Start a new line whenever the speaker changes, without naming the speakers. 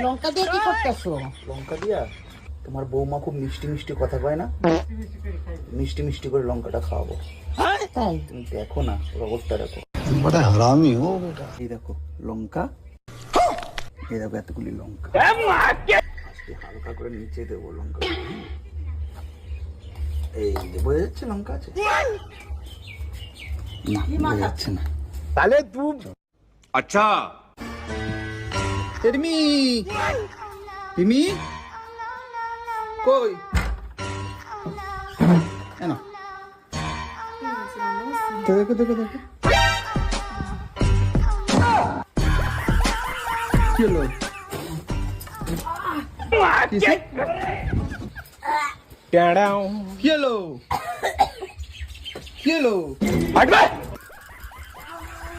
লঙ্কা দিয়ে কি করতেছো?
লঙ্কা দিয়া তোমার বৌমা খুব মিষ্টি মিষ্টি কথা কয় না, মিষ্টি মিষ্টি করে লঙ্কাটা খাওয়াবো।
তাই?
তুমি দেখো না ওর অবস্থা দেখো।
बड़ा हरामी हो बेटा।
এই দেখো লঙ্কা, এই দেখো এতগুলি লঙ্কা। আজকে হালকা করে নিচে দেবো লঙ্কা। এই যে বোঝা যাচ্ছে লঙ্কা আছে না, বোঝা যাচ্ছে না।
ताले तू
अच्छा
রিমি, রিমি কই? না দেখো দেখো দেখো কি হলো? কি হলো? কি হলো?